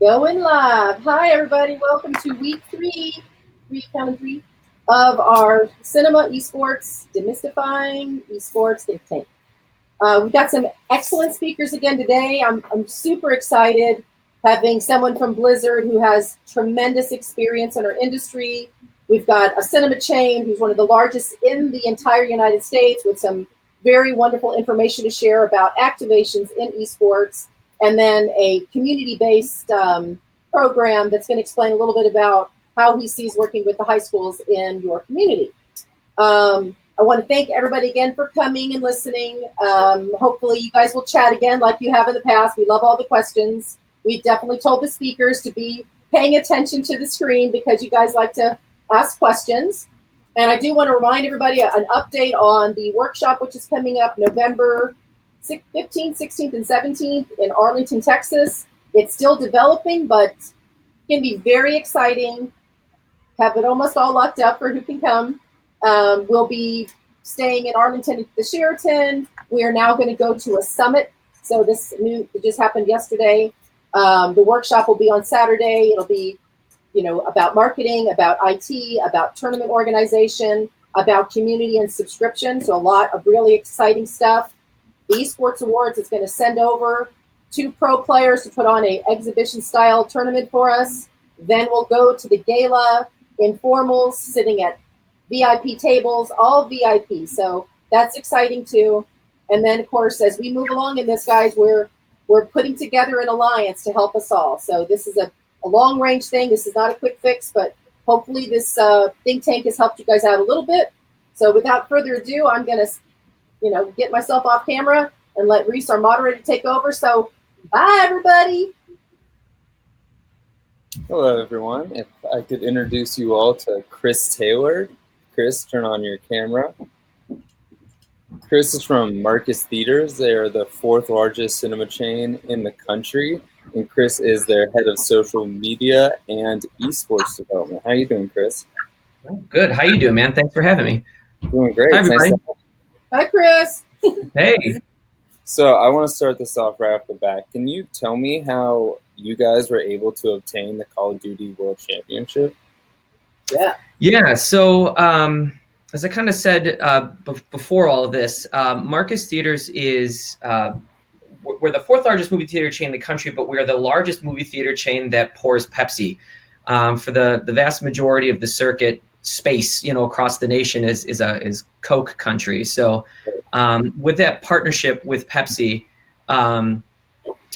Going live. Hi, everybody. Welcome to week three of our Cinema Esports Demystifying Esports Think Tank. We've got some excellent speakers again today. I'm super excited having someone from Blizzard who has tremendous experience in our industry. We've got a cinema chain who's one of the largest in the entire United States with some very wonderful information to share about activations in esports. And then a community-based program that's going to explain a little bit about how he sees working with the high schools in your community. I want to thank everybody again for coming and listening. Hopefully you guys will chat again like you have in the past. We love all the questions. We've definitely told the speakers to be paying attention to the screen because you guys like to ask questions. And I do want to remind everybody an update on the workshop, which is coming up November 15th, 16th, and 17th in Arlington, Texas. It's still developing, but it can be very exciting. Have it almost all locked up for who can come. We'll be staying in Arlington at the Sheraton. We are now going to go to a summit. So it just happened yesterday. The workshop will be on Saturday. It'll be, about marketing, about IT, about tournament organization, about community and subscription. So a lot of really exciting stuff. The Esports Awards is going to send over 2 pro players to put on an exhibition-style tournament for us. Then we'll go to the gala informals, sitting at VIP tables, all VIP. So that's exciting too. And then, of course, as we move along in this, guys, we're putting together an alliance to help us all. So this is a long-range thing. This is not a quick fix, but hopefully this think tank has helped you guys out a little bit. So without further ado, I'm going to get myself off camera and let Reese, our moderator, take over. So bye, everybody. Hello, everyone. If I could introduce you all to Chris Taylor. Chris, turn on your camera. Chris is from Marcus Theaters. They are the 4th largest cinema chain in the country. And Chris is their head of social media and esports development. How you doing, Chris? Good. How you doing, man? Thanks for having me. Doing great. Hi, everybody. Hi, Chris. Hey. So I want to start this off right off the bat. Can you tell me how you guys were able to obtain the Call of Duty World Championship? Yeah. So as I kind of said before all of this, Marcus Theaters is we're the 4th largest movie theater chain in the country, but we're the largest movie theater chain that pours Pepsi. For the vast majority of the circuit space, across the nation is Coke country. So with that partnership with Pepsi,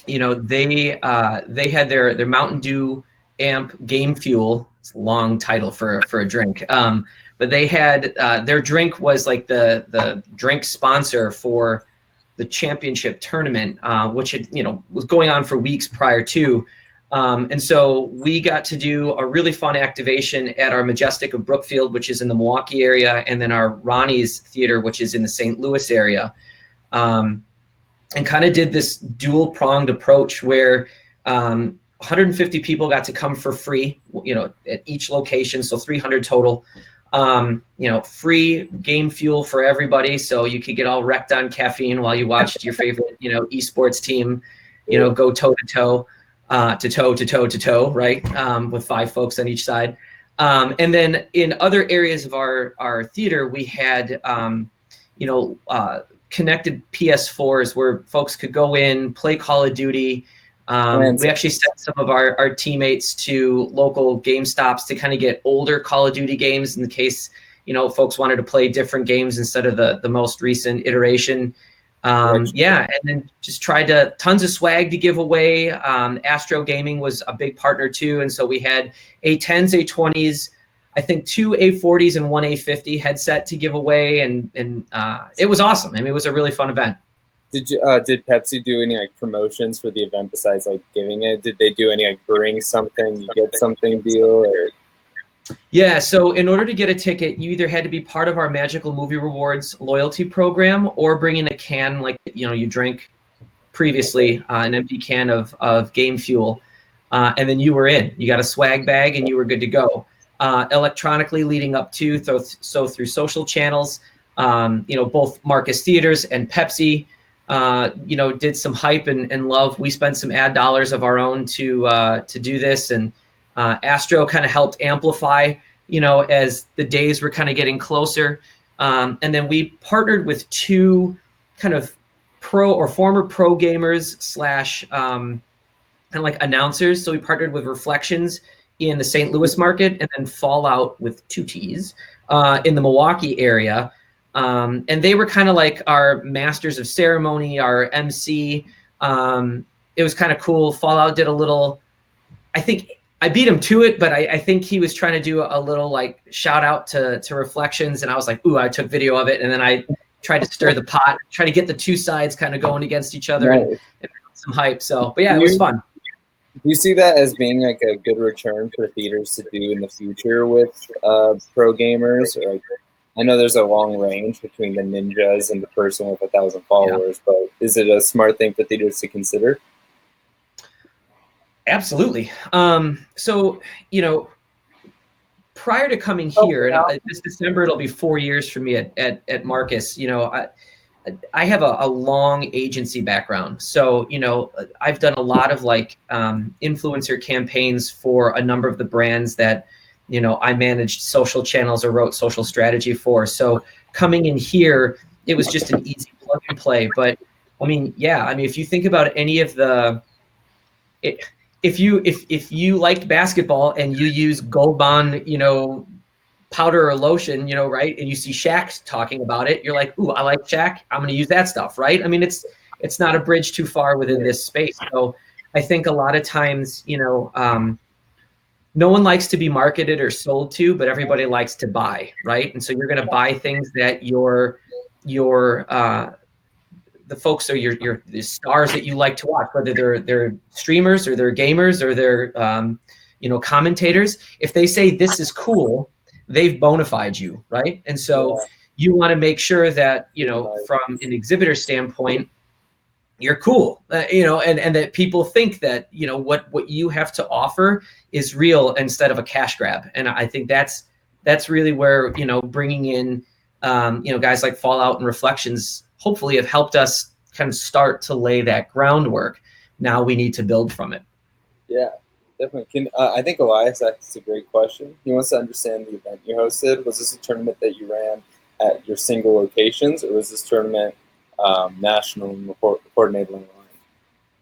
they had their Mountain Dew Amp Game Fuel. It's a long title for a drink. But they had their drink was like the drink sponsor for the championship tournament, which had, was going on for weeks prior to. And so we got to do a really fun activation at our Majestic of Brookfield, which is in the Milwaukee area, and then our Ronnie's Theater, which is in the St. Louis area, and kind of did this dual-pronged approach where 150 people got to come for free, at each location, so 300 total. Free game fuel for everybody, so you could get all wrecked on caffeine while you watched your favorite, esports team, go toe-to-toe. To toe, right? With 5 folks on each side. And then in other areas of our theater, we had, connected PS4s where folks could go in, play Call of Duty. We actually sent some of our teammates to local GameStops to kind of get older Call of Duty games in the case, folks wanted to play different games instead of the most recent iteration. And then just tried tons of swag to give away. Astro Gaming was a big partner too. And so we had A10s, A20s, I think 2 A40s and 1 A50 headset to give away. And it was awesome. I mean, it was a really fun event. Did Pepsi do any promotions for the event besides giving it? Did they do any bring something, you get something deal? Or? Yeah, so in order to get a ticket, you either had to be part of our Magical Movie Rewards loyalty program or bring in a can you drank previously, an empty can of game fuel, and then you were in. You got a swag bag and you were good to go. Electronically leading up to, through social channels, both Marcus Theaters and Pepsi did some hype and love. We spent some ad dollars of our own to do this, and Astro kind of helped amplify, as the days were kind of getting closer. And then we partnered with two kind of pro or former pro gamers slash kind of like announcers. So we partnered with Reflections in the St. Louis market, and then Fallout with 2 T's in the Milwaukee area. And they were kind of like our masters of ceremony, our MC. It was kind of cool. Fallout did a little, I think I beat him to it, but I think he was trying to do a little like shout out to Reflections. And I was like, ooh, I took video of it. And then I tried to stir the pot, try to get the two sides kind of going against each other, and some hype. So, but yeah, it was fun. Do you see that as being like a good return for theaters to do in the future with pro gamers? Like, I know there's a long range between the ninjas and the person with 1,000 followers, but is it a smart thing for theaters to consider? Absolutely. So, prior to coming here, and this December it'll be 4 years for me at Marcus. I have a long agency background. So, I've done a lot of like influencer campaigns for a number of the brands that, I managed social channels or wrote social strategy for. So coming in here, it was just an easy plug and play. But if you think about any of if you liked basketball and you use Gold Bond, powder or lotion, right? And you see Shaq talking about it, you're like, ooh, I like Shaq, I'm going to use that stuff, right? I mean, it's not a bridge too far within this space. So I think a lot of times, no one likes to be marketed or sold to, but everybody likes to buy, right? And so you're going to buy things that the folks are the stars that you like to watch, whether they're streamers or they're gamers or they're commentators. If they say this is cool, they've bona fide you, right? And so you want to make sure that, from an exhibitor standpoint, you're cool, and that people think that, what you have to offer is real instead of a cash grab. And I think that's really where, bringing in, guys like Fallout and Reflections hopefully have helped us kind of start to lay that groundwork. Now we need to build from it. Yeah. Definitely. I think Elias asked a great question. He wants to understand the event you hosted. Was this a tournament that you ran at your single locations, or was this tournament national and coordinated online?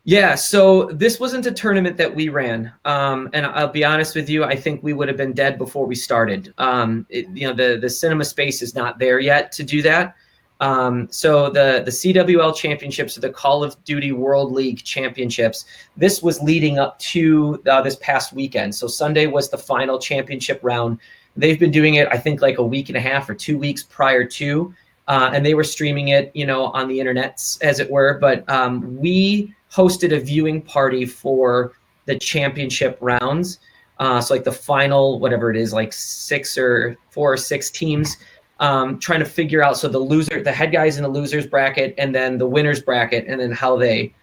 Yeah, so this wasn't a tournament that we ran. And I'll be honest with you, I think we would have been dead before we started. The cinema space is not there yet to do that. So the CWL championships, or the Call of Duty World League championships, this was leading up to this past weekend. So Sunday was the final championship round. They've been doing it, I think, like a week and a half or 2 weeks prior to, and they were streaming it, on the internets, as it were. But we hosted a viewing party for the championship rounds. So like the final, whatever it is, like 4 or 6 teams. Trying to figure out, so the head guys in the losers bracket, and then the winners bracket, and then how they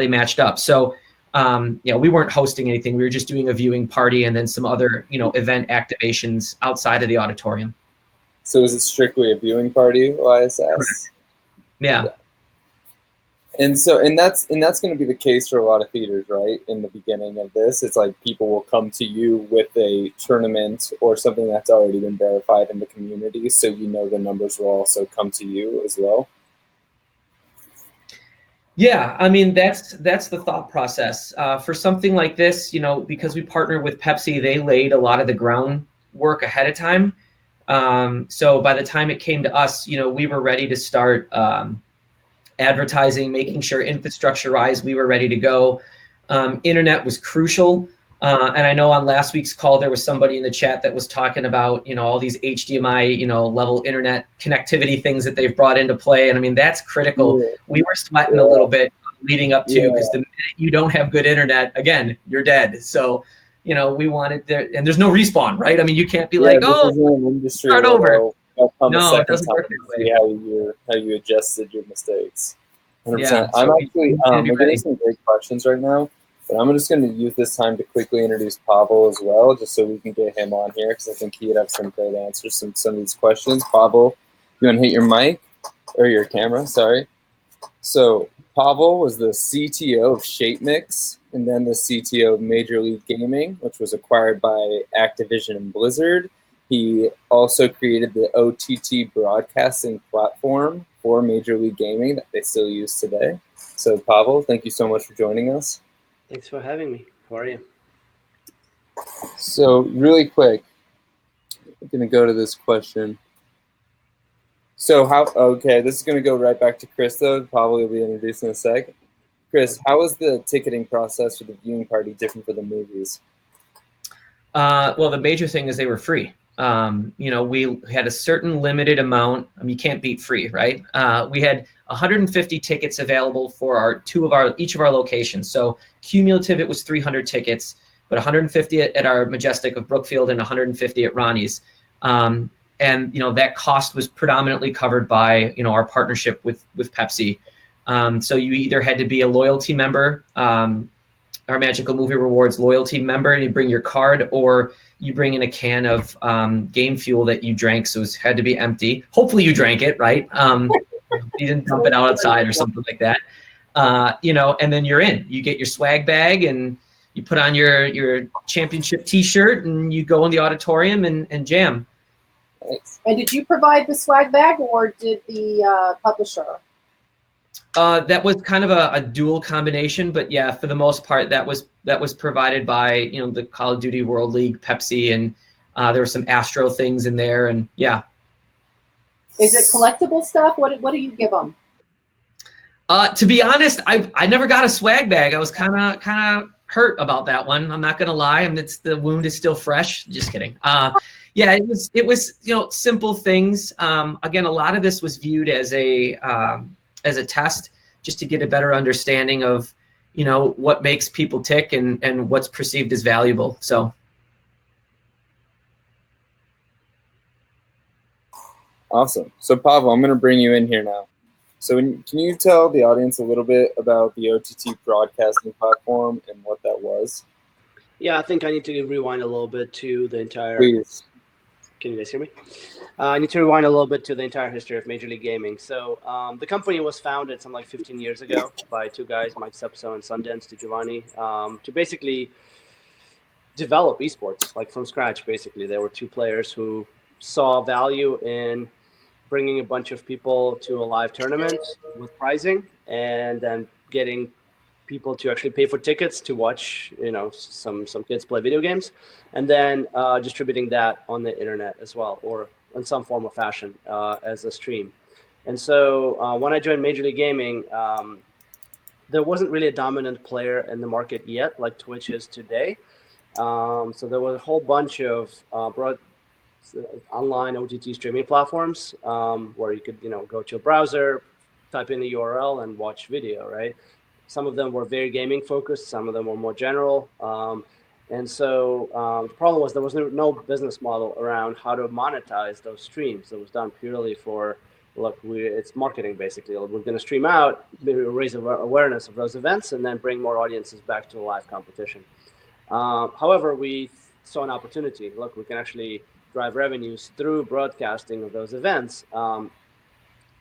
matched up. So we weren't hosting anything. We were just doing a viewing party and then some other event activations outside of the auditorium. So is it strictly a viewing party, Elias asks? Yeah. And that's going to be the case for a lot of theaters, right? In the beginning of this, it's like people will come to you with a tournament or something that's already been verified in the community, so the numbers will also come to you as well. Yeah, I mean that's the thought process for something like this. Because we partner with Pepsi, they laid a lot of the groundwork ahead of time. So by the time it came to us, we were ready to start. Advertising, making sure infrastructure-wise we were ready to go. Internet was crucial. And I know on last week's call, there was somebody in the chat that was talking about, all these HDMI, level internet connectivity things that they've brought into play. And I mean, that's critical. Yeah. We were sweating a little bit leading up to, because the minute you don't have good internet, again, you're dead. So, we wanted there, and there's no respawn, right? I mean, you can't be like, start over. No, it doesn't work that way. How you adjusted your mistakes. 100%. Yeah, I'm actually we're getting some great questions right now, but I'm just going to use this time to quickly introduce Pavel as well, just so we can get him on here, because I think he'd have some great answers to some of these questions. Pavel, you want to hit your mic or your camera? Sorry. So Pavel was the CTO of ShapeMix and then the CTO of Major League Gaming, which was acquired by Activision and Blizzard. He also created the OTT broadcasting platform for Major League Gaming that they still use today. So Pavel, thank you so much for joining us. Thanks for having me. How are you? So really quick, I'm going to go to this question. So this is going to go right back to Chris, though. Probably will be introduced in a sec. Chris, how was the ticketing process for the viewing party different for the movies? Well, the major thing is they were free. We had a certain limited amount. I mean, you can't beat free, right? We had 150 tickets available for each of our locations. So cumulative, it was 300 tickets, but 150 at our Majestic of Brookfield and 150 at Ronnie's. And that cost was predominantly covered by our partnership with Pepsi. So you either had to be a loyalty member, our Magical Movie Rewards loyalty member, and you bring your card, or you bring in a can of game fuel that you drank, so it had to be empty. Hopefully you drank it, right? You didn't dump it outside or something like that. And then you're in. You get your swag bag and you put on your championship T-shirt and you go in the auditorium and jam. And did you provide the swag bag, or did the publisher? That was kind of a dual combination, but yeah, for the most part, that was provided by the Call of Duty World League, Pepsi, and there were some Astro things in there, and yeah. Is it collectible stuff? What do you give them? To be honest, I never got a swag bag. I was kind of hurt about that one. I'm not gonna lie. The wound is still fresh. Just kidding. Yeah, it was simple things. Again, a lot of this was viewed as a test, just to get a better understanding of what makes people tick and what's perceived as valuable. So awesome. So Pavel, I'm going to bring you in here now. So can you tell the audience a little bit about the OTT broadcasting platform and what that was? Yeah, I think I need to rewind a little bit to the entire. Please. Can you guys hear me? I need to rewind a little bit to the entire history of Major League Gaming. So the company was founded something like 15 years ago by two guys, Mike Sepso and Sundance DiGiovanni, to basically develop esports, like from scratch, basically. There were two players who saw value in bringing a bunch of people to a live tournament with prizing and then getting people to actually pay for tickets to watch, some kids play video games, and then distributing that on the internet as well, or in some form or fashion as a stream. And so when I joined Major League Gaming, there wasn't really a dominant player in the market yet, like Twitch is today. So there was a whole bunch of online OTT streaming platforms where you could, go to a browser, type in the URL, and watch video, right? Some of them were very gaming focused. Some of them were more general. And so the problem was there was no business model around how to monetize those streams. It was done purely for, look, it's marketing basically. We're going to stream out, raise awareness of those events, and then bring more audiences back to the live competition. However, we saw an opportunity. Look, we can actually drive revenues through broadcasting of those events.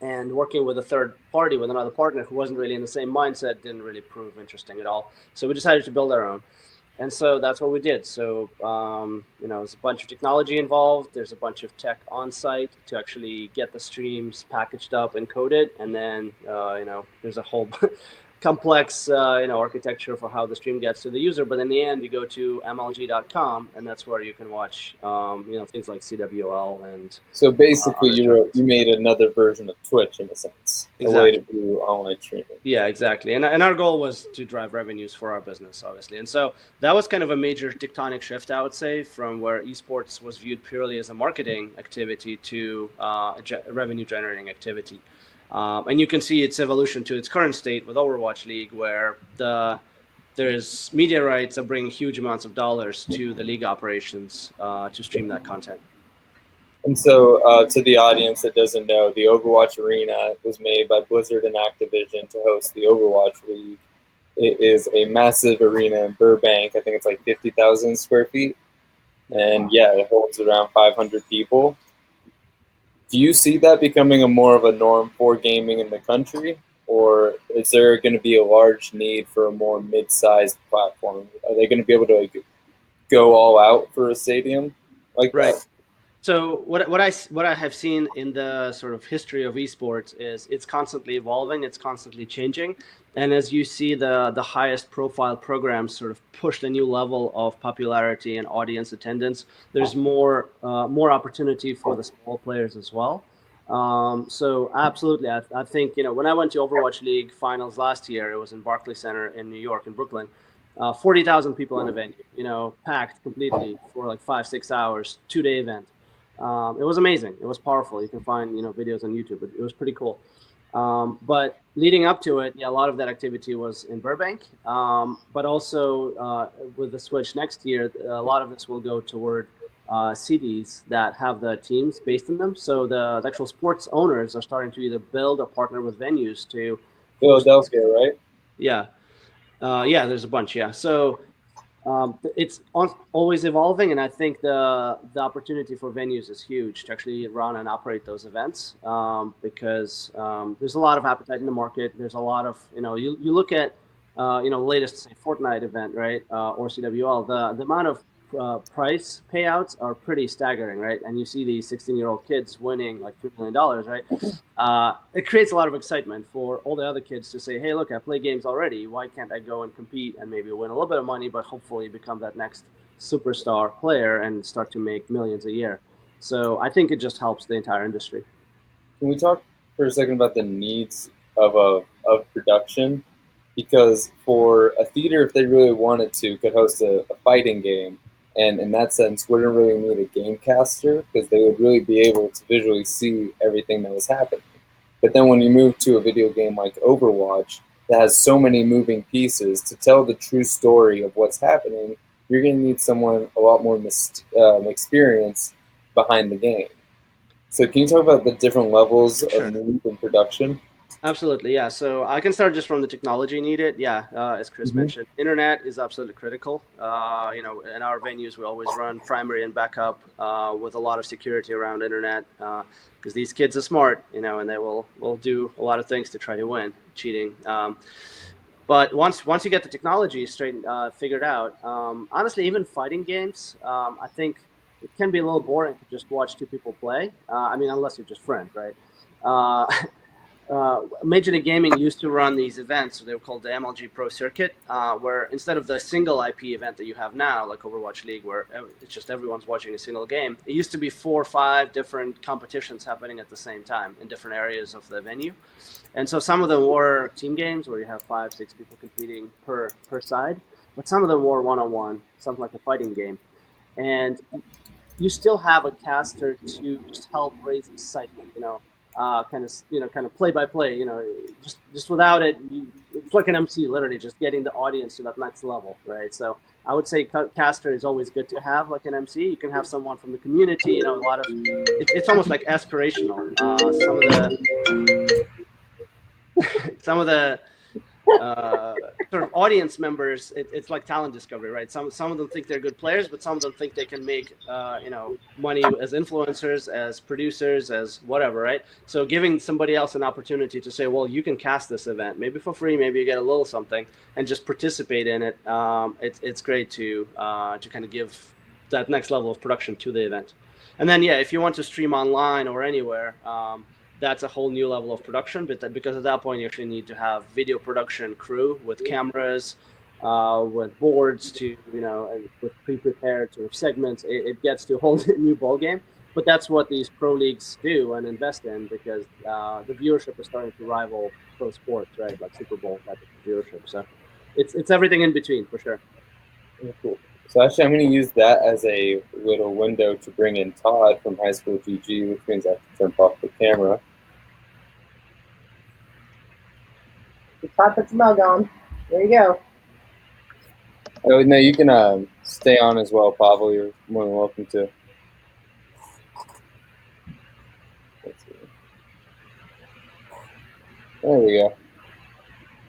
And working with a third party, with another partner who wasn't really in the same mindset, didn't really prove interesting at all. So we decided to build our own. And so that's what we did. So, there's a bunch of technology involved. There's a bunch of tech on site to actually get the streams packaged up and coded. And then, there's a whole complex, architecture for how the stream gets to the user. But in the end, you go to mlg.com, and that's where you can watch, things like CWL and. So basically, you made another version of Twitch in a sense, exactly. A way to do online streaming. Yeah, exactly. And our goal was to drive revenues for our business, obviously. And so that was kind of a major tectonic shift, I would say, from where esports was viewed purely as a marketing activity to a revenue generating activity. And you can see its evolution to its current state with Overwatch League, where there's media rights that bring huge amounts of dollars to the league operations to stream that content. And so to the audience that doesn't know, the Overwatch Arena was made by Blizzard and Activision to host the Overwatch League. It is a massive arena in Burbank. I think it's like 50,000 square feet. And yeah, it holds around 500 people. Do you see that becoming more of a norm for gaming in the country? or is there going to be a large need for a more mid-sized platform? Are they going to be able to go all out for a stadium like Right. that? So what I have seen in the sort of history of esports is it's constantly evolving, it's constantly changing, and as you see the highest profile programs sort of push the new level of popularity and audience attendance, there's more opportunity for the small players as well. So absolutely, I think when I went to Overwatch League finals last year, it was in Barclays Center in New York in Brooklyn. 40,000 people in a venue, packed completely for like 5-6 hours, 2-day event. It was amazing. It was powerful. You can find videos on YouTube, but it was pretty cool. But leading up to it, a lot of that activity was in Burbank. But also with the switch next year, a lot of this will go toward cities that have the teams based in them. So the actual sports owners are starting to either build or partner with venues to Philadelphia, right? Yeah. There's a bunch. Yeah. So it's always evolving, and I think the opportunity for venues is huge to actually run and operate those events because there's a lot of appetite in the market. There's a lot of you look at latest say Fortnite event, right, or CWL. The amount of price payouts are pretty staggering, right? And you see these 16-year-old kids winning like $3 million, right? It creates a lot of excitement for all the other kids to say, hey, look, I play games already. Why can't I go and compete and maybe win a little bit of money, but hopefully become that next superstar player and start to make millions a year? So I think it just helps the entire industry. Can we talk for a second about the needs of production? Because for a theater, if they really wanted to, could host a fighting game, and in that sense, wouldn't really need a game caster because they would really be able to visually see everything that was happening. But then when you move to a video game like Overwatch that has so many moving pieces to tell the true story of what's happening, you're going to need someone a lot more experience behind the game. So can you talk about the different levels of need in production? Absolutely, yeah. So I can start just from the technology needed. As Chris mentioned, internet is absolutely critical. In our venues, we always run primary and backup with a lot of security around internet because these kids are smart, and they will do a lot of things to try to win, cheating. But once you get the technology figured out, honestly, even fighting games, I think it can be a little boring to just watch two people play. Unless you're just friends, right? Major League Gaming used to run these events. They were called the MLG Pro Circuit, where instead of the single IP event that you have now, like Overwatch League, where it's just everyone's watching a single game, it used to be 4 or 5 different competitions happening at the same time in different areas of the venue. And so some of them were team games where you have 5-6 people competing per side, but some of them were one-on-one, something like a fighting game. And you still have a caster to just help raise excitement, kind of play by play, just without it, it's like an MC, literally just getting the audience to that next level, right? So I would say caster is always good to have, like an MC. You can have someone from the community, a lot of it's almost like aspirational. Some of the sort of audience members, it's like talent discovery, right? Some of them think they're good players, but some of them think they can make money as influencers, as producers, as whatever, right? So giving somebody else an opportunity to say, well, you can cast this event, maybe for free, maybe you get a little something, and just participate in it. It's great to kind of give that next level of production to the event. And then if you want to stream online or anywhere, that's a whole new level of production, because at that point you actually need to have video production crew with cameras, with boards and with pre-prepared sort of segments. It gets to a whole new ballgame. But that's what these pro leagues do and invest in, because the viewership is starting to rival pro sports, right? Like Super Bowl type of viewership. So it's everything in between for sure. Cool. So actually, I'm going to use that as a little window to bring in Todd from High School GG, which means I have to jump off the camera. Todd, put your mug on. There you go. Oh, no, you can stay on as well, Pavel. You're more than welcome to. Let's see. There we go.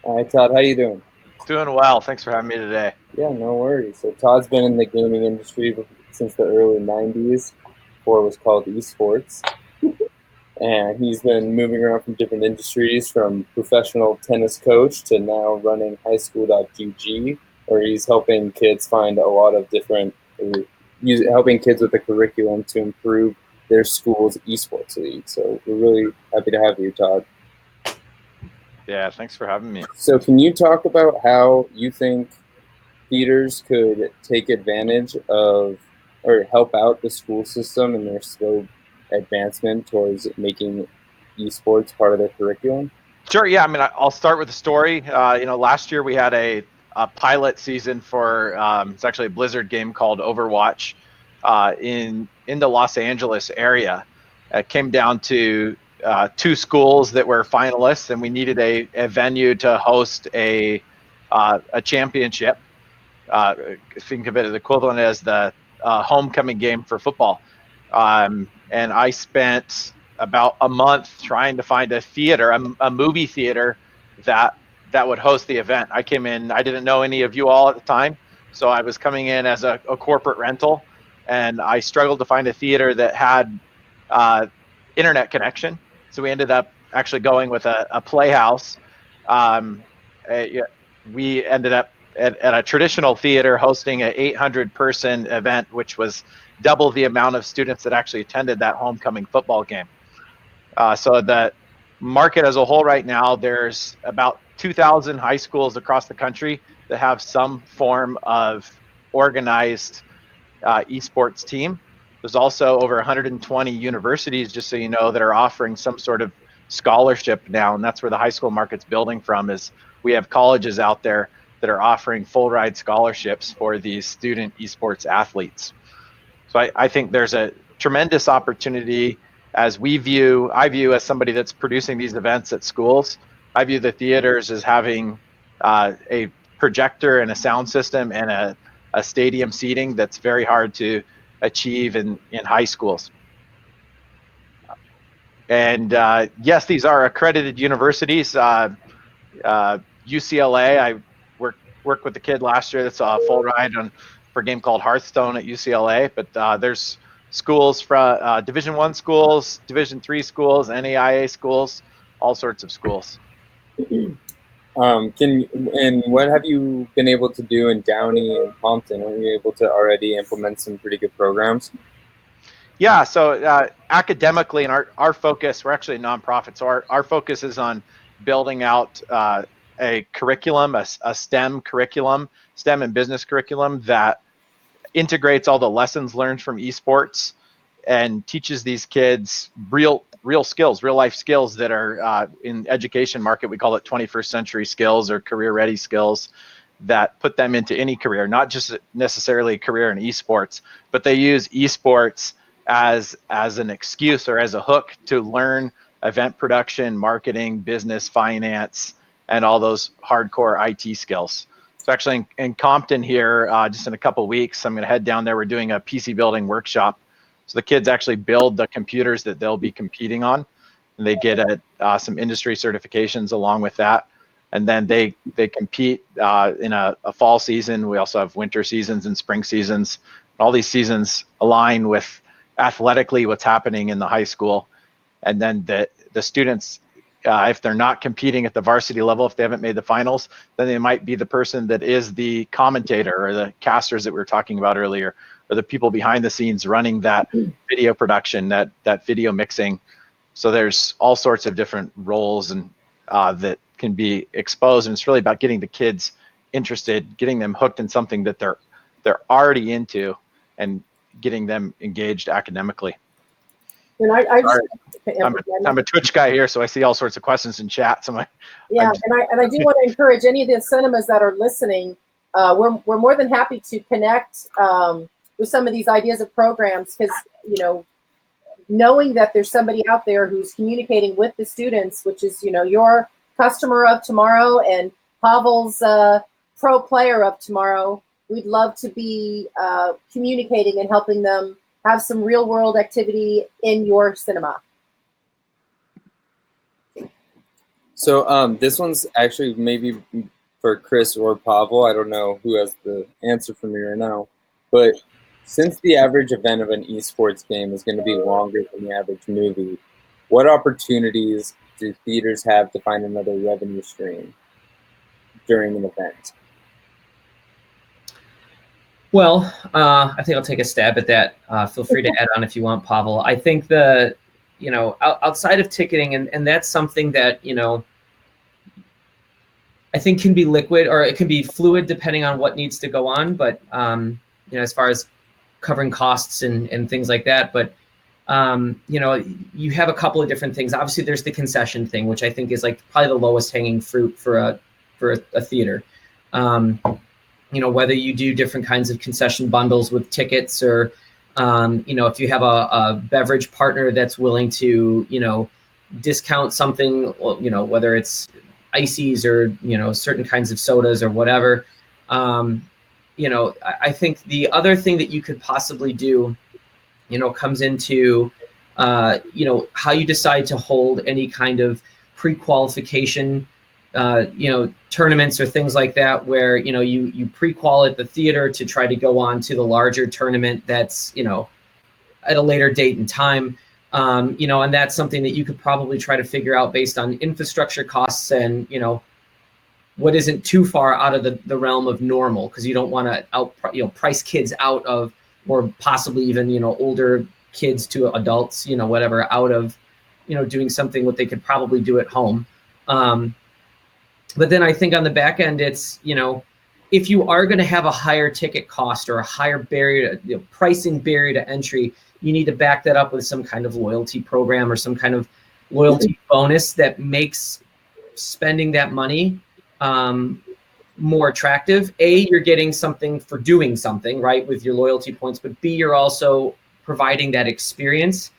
All right, Todd, how you doing? Doing well. Thanks for having me today. Yeah, no worries. So Todd's been in the gaming industry since the early 90s, before it was called Esports. and he's been moving around from different industries, from professional tennis coach to now running highschool.gg, where he's helping kids find a lot of different, helping kids with the curriculum to improve their school's esports league. So we're really happy to have you, Todd. Yeah, thanks for having me. So can you talk about how you think theaters could take advantage of or help out the school system in their slow advancement towards making esports part of their curriculum? Sure. Yeah. I mean, I'll start with a story. Last year we had a pilot season for it's actually a Blizzard game called Overwatch in the Los Angeles area. It came down to two schools that were finalists, and we needed a venue to host a championship. Think of it as equivalent as the homecoming game for football. And I spent about a month trying to find a theater, a movie theater that would host the event. I came in, I didn't know any of you all at the time, so I was coming in as a corporate rental, and I struggled to find a theater that had internet connection. So we ended up actually going with a playhouse. We ended up at a traditional theater hosting an 800-person event, which was double the amount of students that actually attended that homecoming football game. So the market as a whole right now, there's about 2,000 high schools across the country that have some form of organized esports team. There's also over 120 universities, just so you know, that are offering some sort of scholarship now, and that's where the high school market's building from. Is we have colleges out there that are offering full ride scholarships for these student esports athletes. So I think there's a tremendous opportunity. As I view as somebody that's producing these events at schools, I view the theaters as having a projector and a sound system and a stadium seating that's very hard to achieve in high schools. And yes, these are accredited universities. UCLA, I worked with the kid last year that's a full ride for a game called Hearthstone at UCLA. But there's schools from Division I schools, Division III schools, NAIA schools, all sorts of schools. And what have you been able to do in Downey and Compton? Are you able to already implement some pretty good programs? Yeah, so academically, and our focus, we're actually a nonprofit, so our focus is on building out a curriculum, a STEM curriculum, STEM and business curriculum that integrates all the lessons learned from esports and teaches these kids real skills, real life skills that are in education market, we call it 21st century skills or career ready skills that put them into any career, not just necessarily a career in esports, but they use esports as an excuse or as a hook to learn event production, marketing, business, finance, and all those hardcore IT skills. So actually in Compton here, just in a couple of weeks, I'm going to head down there. We're doing a PC building workshop. So the kids actually build the computers that they'll be competing on, and they get some industry certifications along with that. And then they compete in a fall season. We also have winter seasons and spring seasons. All these seasons align with athletically what's happening in the high school. And then the students, if they're not competing at the varsity level, if they haven't made the finals, then they might be the person that is the commentator or the casters that we were talking about earlier, or the people behind the scenes running that video production, that video mixing. So there's all sorts of different roles and that can be exposed, and it's really about getting the kids interested, getting them hooked in something that they're already into, and getting them engaged academically. And I'm a Twitch guy here, so I see all sorts of questions in chat. So I do want to encourage any of the cinemas that are listening. We're more than happy to connect with some of these ideas of programs, because knowing that there's somebody out there who's communicating with the students, which is your customer of tomorrow and Pavel's pro player of tomorrow. We'd love to be communicating and helping them have some real world activity in your cinema. So this one's actually maybe for Chris or Pavel. I don't know who has the answer for me right now. But since the average event of an esports game is going to be longer than the average movie, what opportunities do theaters have to find another revenue stream during an event? Well, I think I'll take a stab at that. Feel free to add on if you want, Pavel. I think outside of ticketing, and that's something that, I think can be liquid or it can be fluid depending on what needs to go on. But, as far as covering costs and things like that, but, you have a couple of different things. Obviously there's the concession thing, which I think is like probably the lowest hanging fruit for a theater. Whether you do different kinds of concession bundles with tickets or, if you have a beverage partner that's willing to, discount something, whether it's ices or, certain kinds of sodas or whatever. I think the other thing that you could possibly do, comes into, how you decide to hold any kind of pre-qualification tournaments or things like that, where, you pre-qual at the theater to try to go on to the larger tournament that's, at a later date and time. And that's something that you could probably try to figure out based on infrastructure costs and, what isn't too far out of the realm of normal, because you don't want to price kids out of, or possibly even, older kids to adults, whatever, out of, doing something what they could probably do at home. But then I think on the back end, it's, if you are going to have a higher ticket cost or a higher barrier, pricing barrier to entry, you need to back that up with some kind of loyalty program or some kind of loyalty bonus that makes spending that money more attractive. A, you're getting something for doing something, right, with your loyalty points, but B, you're also providing that experience.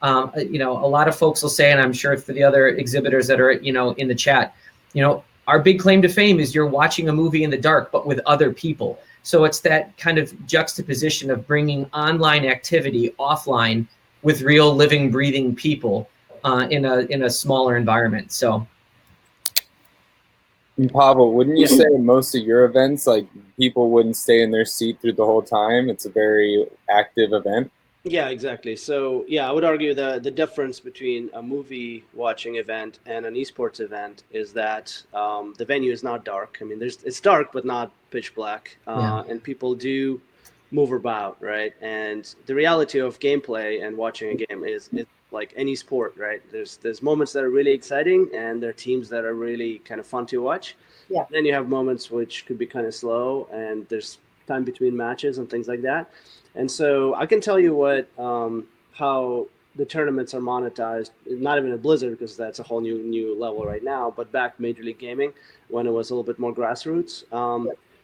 A lot of folks will say, and I'm sure for the other exhibitors that are, in the chat, our big claim to fame is you're watching a movie in the dark, but with other people. So it's that kind of juxtaposition of bringing online activity offline with real living, breathing people in a smaller environment. So. And Pavel, wouldn't you say most of your events, like, people wouldn't stay in their seat through the whole time? It's a very active event. Yeah, exactly. So yeah, I would argue that the difference between a movie watching event and an esports event is that the venue is not dark. I mean, it's dark, but not pitch black. And people do move about, right? And the reality of gameplay and watching a game is like any sport, right? There's moments that are really exciting, and there are teams that are really kind of fun to watch. Yeah. Then you have moments which could be kind of slow, and there's time between matches and things like that. And so I can tell you how the tournaments are monetized, not even at Blizzard, because that's a whole new level right now, but back Major League Gaming when it was a little bit more grassroots.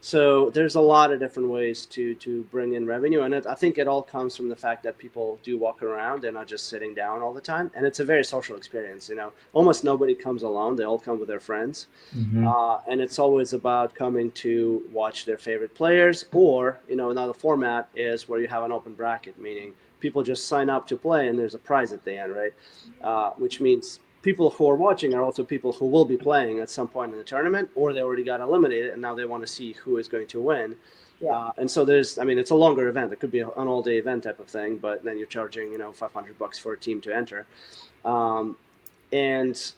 So there's a lot of different ways to bring in revenue. And I think it all comes from the fact that people do walk around. They're not just sitting down all the time. And it's a very social experience. Almost nobody comes alone. They all come with their friends. Mm-hmm. And it's always about coming to watch their favorite players, or, another format is where you have an open bracket, meaning people just sign up to play and there's a prize at the end, right? Which means people who are watching are also people who will be playing at some point in the tournament, or they already got eliminated and now they want to see who is going to win. Yeah. And so it's a longer event. It could be an all-day event type of thing, but then you're charging, $500 for a team to enter. And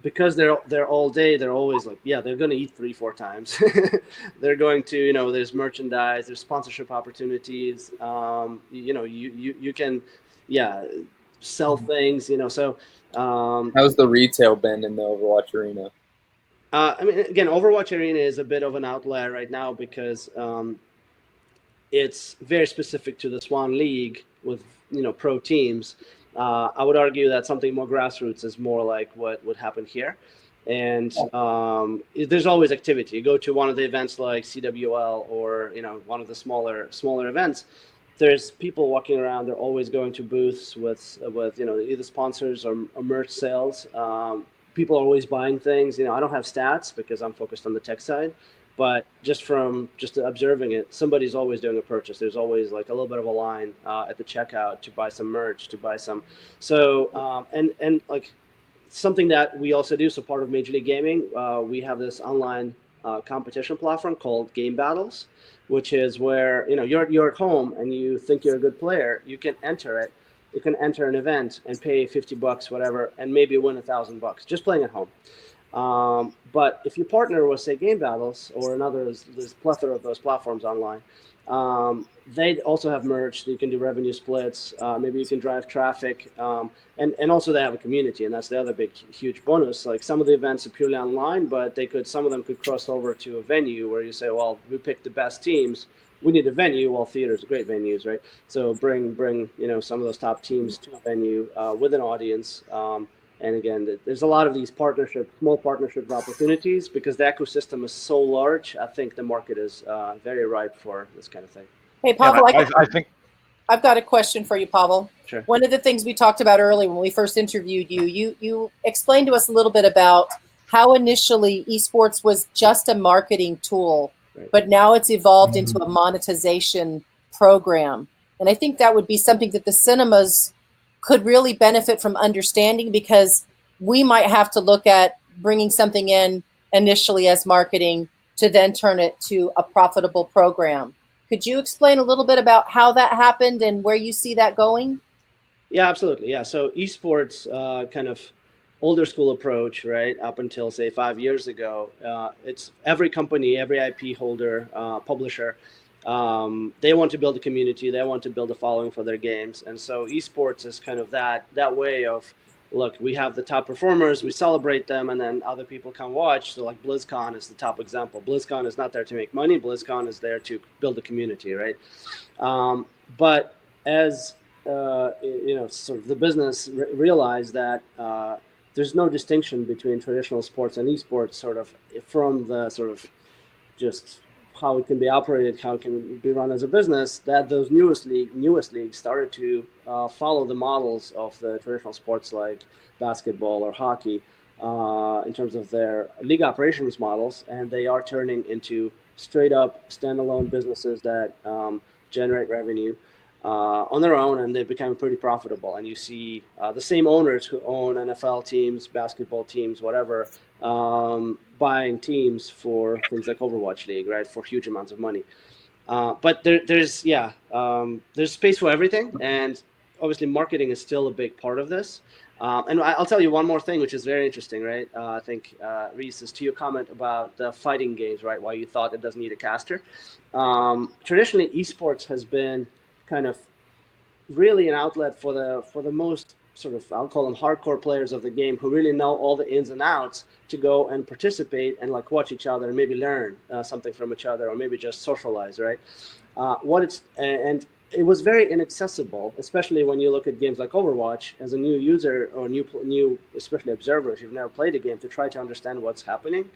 because they're all day, they're always like, they're going to eat 3-4 times. They're going to, there's merchandise, there's sponsorship opportunities. You can, sell things, so. How's the retail been in the Overwatch arena? Again, Overwatch Arena is a bit of an outlier right now because it's very specific to the Swan League with, pro teams. I would argue that something more grassroots is more like what would happen here. And there's always activity. You go to one of the events like CWL or, one of the smaller events, there's people walking around. They're always going to booths with either sponsors or merch sales. People are always buying things. I don't have stats because I'm focused on the tech side, but just observing it, somebody's always doing a purchase. There's always like a little bit of a line at the checkout to buy some merch, to buy some. So and like something that we also do. So part of Major League Gaming, we have this online competition platform called Game Battles, which is where you're at home and you think you're a good player, you can enter it, you can enter an event and pay $50, whatever, and maybe win $1,000 just playing at home. But if you partner with, say, Game Battles or another, there's a plethora of those platforms online. They also have merch. So you can do revenue splits. Maybe you can drive traffic, and also they have a community, and that's the other big, huge bonus. Like some of the events are purely online, but some of them could cross over to a venue where you say, well, we picked the best teams. We need a venue. Well, theaters are great venues, right? So bring some of those top teams to a venue with an audience. And again, there's a lot of these small partnership opportunities because the ecosystem is so large. I think the market is very ripe for this kind of thing. Hey, Pavel, I think I've got a question for you, Pavel. Sure. One of the things we talked about earlier when we first interviewed you explained to us a little bit about how initially esports was just a marketing tool, right, but now it's evolved into a monetization program. And I think that would be something that the cinemas could really benefit from understanding, because we might have to look at bringing something in initially as marketing to then turn it to a profitable program. Could you explain a little bit about how that happened and where you see that going? Yeah, absolutely. Yeah. So esports, kind of older school approach, right? Up until say 5 years ago, it's every company, every IP holder, publisher, they want to build a community. They want to build a following for their games. And so esports is kind of that way of, look, we have the top performers, we celebrate them, and then other people can watch. So like BlizzCon is the top example. BlizzCon is not there to make money. BlizzCon is there to build a community, right? But as sort of the business realized that there's no distinction between traditional sports and esports, sort of from the sort of just how it can be operated, how it can be run as a business, that those newest leagues started to follow the models of the traditional sports like basketball or hockey in terms of their league operations models, and they are turning into straight up standalone businesses that generate revenue on their own, and they've become pretty profitable. And you see the same owners who own NFL teams, basketball teams, whatever, buying teams for things like Overwatch League, right, for huge amounts of money. But there's space for everything, and obviously marketing is still a big part of this. And I'll tell you one more thing, which is very interesting, right? I think, Reese, is to your comment about the fighting games, right? Why you thought it doesn't need a caster. Traditionally, esports has been kind of really an outlet for the most sort of, I'll call them hardcore players of the game, who really know all the ins and outs, to go and participate and like watch each other and maybe learn something from each other, or maybe just socialize, right? And it was very inaccessible, especially when you look at games like Overwatch as a new user or new especially observer, if you've never played a game, to try to understand what's happening.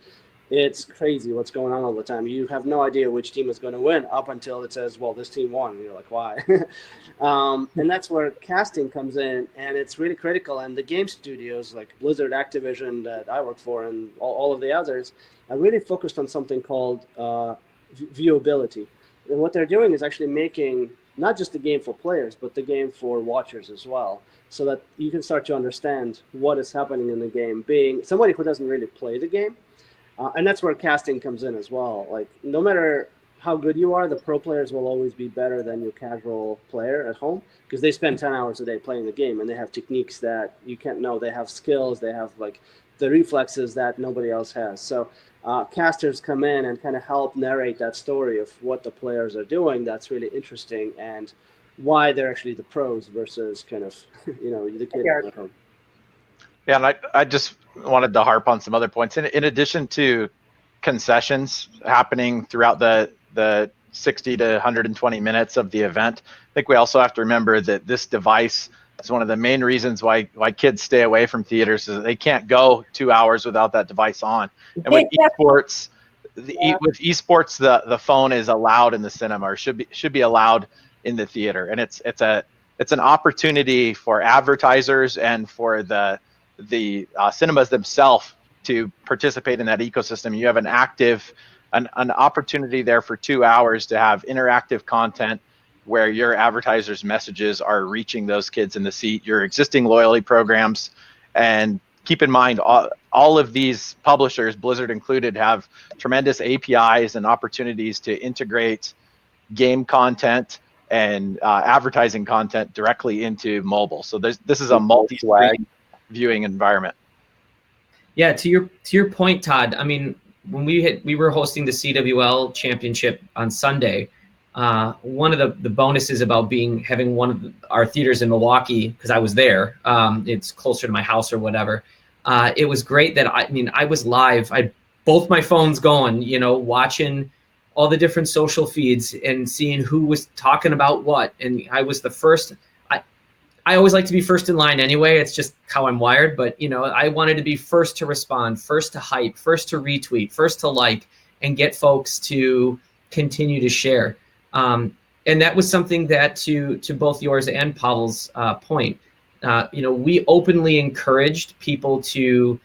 It's crazy what's going on all the time. You have no idea which team is going to win up until it says, well, this team won. And you're like, why? And that's where casting comes in, and it's really critical. And the game studios like Blizzard, Activision that I work for, and all of the others are really focused on something called viewability. And what they're doing is actually making not just the game for players, but the game for watchers as well, so that you can start to understand what is happening in the game, being somebody who doesn't really play the game. And that's where casting comes in as well. Like, no matter how good you are, the pro players will always be better than your casual player at home, because they spend 10 hours a day playing the game, and they have techniques that you can't know. They have skills, they have like the reflexes that nobody else has. So casters come in and kind of help narrate that story of what the players are doing. That's really interesting, and why they're actually the pros versus kind of, the kid at home. Yeah, and I just wanted to harp on some other points. In addition to concessions happening throughout the 60 to 120 minutes of the event, I think we also have to remember that this device is one of the main reasons why kids stay away from theaters, is that they can't go 2 hours without that device on. And with esports, the phone is allowed in the cinema, or should be allowed in the theater, and it's an opportunity for advertisers and for the cinemas themselves to participate in that ecosystem. You have an opportunity there for 2 hours to have interactive content where your advertisers' messages are reaching those kids in the seat, your existing loyalty programs. And keep in mind, all of these publishers, Blizzard included, have tremendous APIs and opportunities to integrate game content and advertising content directly into mobile. So this is a multi-screen viewing environment. Yeah, to your point, Todd. I mean, when we were hosting the CWL Championship on Sunday, one of the bonuses about having one of our theaters in Milwaukee, because I was there, it's closer to my house or whatever. It was great that I was live. I had both my phones going, watching all the different social feeds and seeing who was talking about what. And I was the first. I always like to be first in line anyway. It's just how I'm wired. But, I wanted to be first to respond, first to hype, first to retweet, first to like, and get folks to continue to share. And that was something that to both yours and Pavel's point, we openly encouraged people to,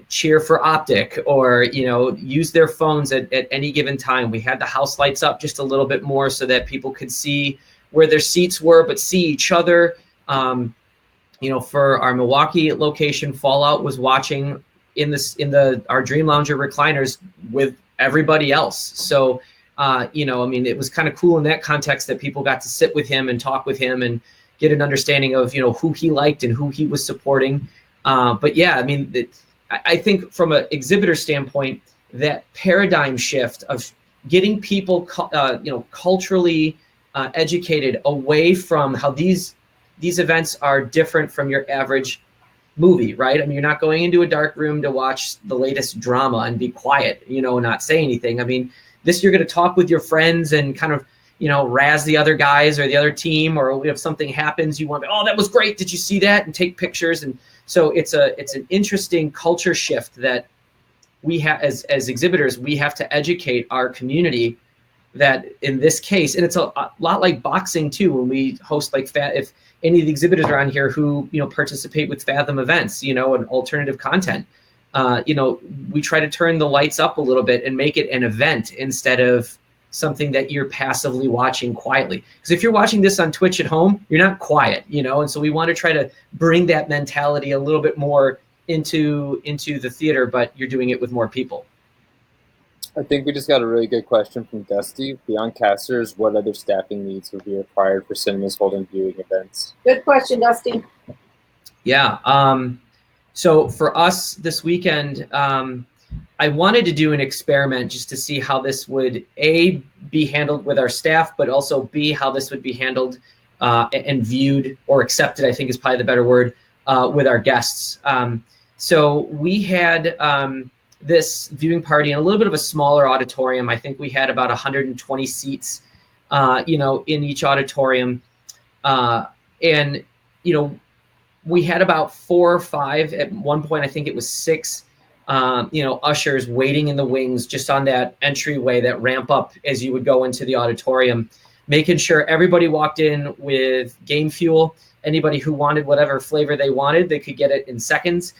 cheer for Optic or, use their phones at any given time. We had the house lights up just a little bit more so that people could see where their seats were, but see each other. For our Milwaukee location, Fallout was watching in our Dream Lounger recliners with everybody else. So, it was kind of cool in that context that people got to sit with him and talk with him and get an understanding of, who he liked and who he was supporting. But yeah, I think from an exhibitor standpoint, that paradigm shift of getting people, culturally educated away from how these events are different from your average movie, right? You're not going into a dark room to watch the latest drama and be quiet, not say anything. This, you're going to talk with your friends and kind of, razz the other guys or the other team, or if something happens, you want to, oh, that was great. Did you see that? And take pictures. And so it's an interesting culture shift that we have as exhibitors. We have to educate our community that in this case, and it's a lot like boxing too, when we host if any of the exhibitors are on here who, participate with Fathom events, and alternative content, we try to turn the lights up a little bit and make it an event instead of something that you're passively watching quietly. Because if you're watching this on Twitch at home, you're not quiet, and so we want to try to bring that mentality a little bit more into the theater, but you're doing it with more people. I think we just got a really good question from Dusty. Beyond casters, what other staffing needs would be required for cinemas holding viewing events? Good question, Dusty. Yeah. So for us this weekend, I wanted to do an experiment just to see how this would, A, be handled with our staff, but also B, how this would be handled and viewed or accepted, I think is probably the better word, with our guests. So we had this viewing party in a little bit of a smaller auditorium. I think we had about 120 seats, in each auditorium. And, we had about 4 or 5 at one point. I think it was 6, ushers waiting in the wings, just on that entryway, that ramp up as you would go into the auditorium, making sure everybody walked in with game fuel. Anybody who wanted whatever flavor they wanted, they could get it in seconds.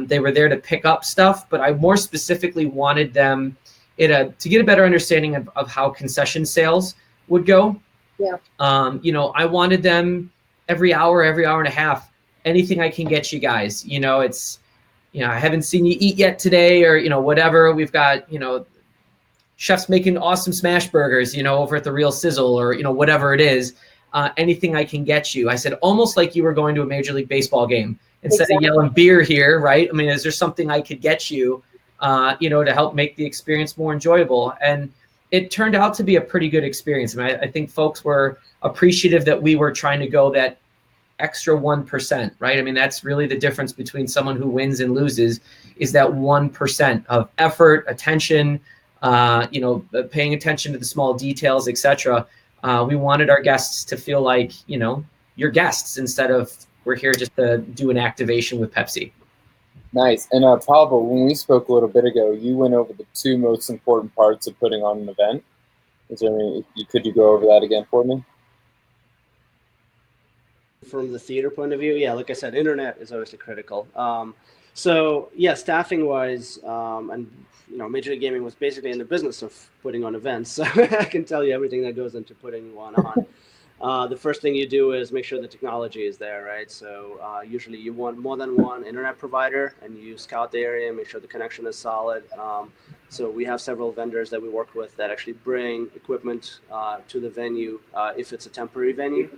They were there to pick up stuff, but I more specifically wanted them to get a better understanding of how concession sales would go. Yeah. I wanted them every hour and a half. Anything I can get you guys. It's, I haven't seen you eat yet today, or whatever. We've got chefs making awesome smash burgers, over at the Real Sizzle, or whatever it is. Anything I can get you. I said almost like you were going to a Major League Baseball game. Instead of yelling beer here, right? Is there something I could get you, to help make the experience more enjoyable? And it turned out to be a pretty good experience. I think folks were appreciative that we were trying to go that extra 1%, right? That's really the difference between someone who wins and loses, is that 1% of effort, attention, paying attention to the small details, etc. We wanted our guests to feel like, you're guests instead of we're here just to do an activation with Pepsi. Nice. And Pavel, when we spoke a little bit ago, you went over the 2 most important parts of putting on an event. Could you go over that again for me? From the theater point of view, yeah, like I said, internet is obviously critical. Staffing wise, and Major League Gaming was basically in the business of putting on events. So I can tell you everything that goes into putting one on. The first thing you do is make sure the technology is there, right? So usually you want more than one internet provider, and you scout the area, make sure the connection is solid. So we have several vendors that we work with that actually bring equipment to the venue if it's a temporary venue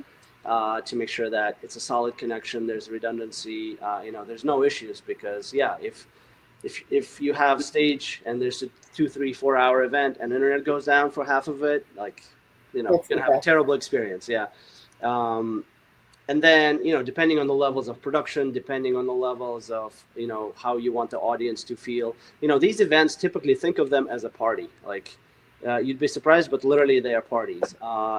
to make sure that it's a solid connection. There's redundancy. There's no issues because if you have stage and there's a 2, 3, 4 hour event and internet goes down for half of it, you're gonna have a terrible experience. Yeah. And then, depending on the levels of production, depending on the levels of, how you want the audience to feel, these events, typically think of them as a party. You'd be surprised, but literally they are parties,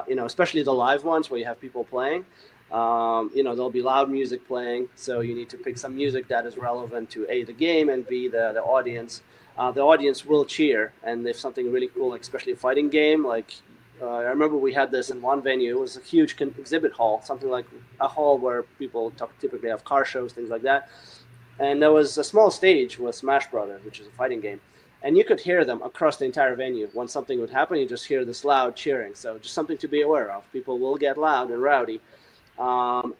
especially the live ones where you have people playing. There'll be loud music playing. So you need to pick some music that is relevant to A, the game, and B, the audience. The audience will cheer. And if something really cool, like especially a fighting game, I remember we had this in one venue. It was a huge exhibit hall, something like a hall where people typically have car shows, things like that. And there was a small stage with Smash Brothers, which is a fighting game. And you could hear them across the entire venue. When something would happen, you just hear this loud cheering. So just something to be aware of. People will get loud and rowdy.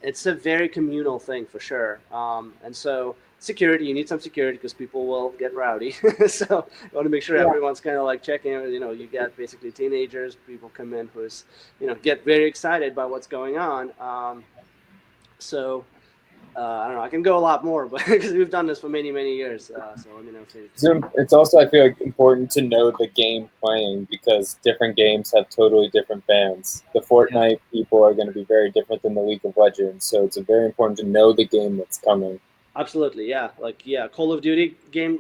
It's a very communal thing for sure. And so security, you need some security because people will get rowdy. So you want to make sure everyone's kind of checking. You get basically teenagers, people come in who's, get very excited by what's going on. I don't know. I can go a lot more, but because we've done this for many, many years. So let me know if it's also, I feel like, important to know the game playing because different games have totally different fans. The Fortnite people are going to be very different than the League of Legends, so it's very important to know the game that's coming. Absolutely, yeah. Call of Duty game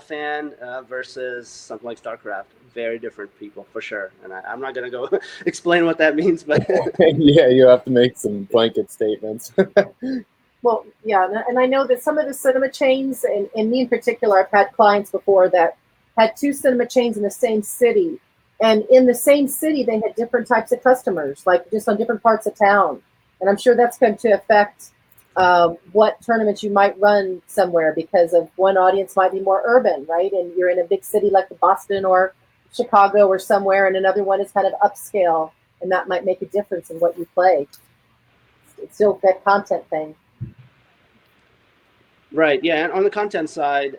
fan versus something like StarCraft. Very different people, for sure. And I'm not going to go explain what that means, but... Yeah, you have to make some blanket statements. Well, yeah, and I know that some of the cinema chains, and me in particular, I've had clients before that had 2 cinema chains in the same city. And in the same city, they had different types of customers, just on different parts of town. And I'm sure that's going to affect what tournaments you might run somewhere because of one audience might be more urban, right? And you're in a big city like Boston or Chicago or somewhere, and another one is kind of upscale, and that might make a difference in what you play. It's still that content thing. Right, yeah, and on the content side,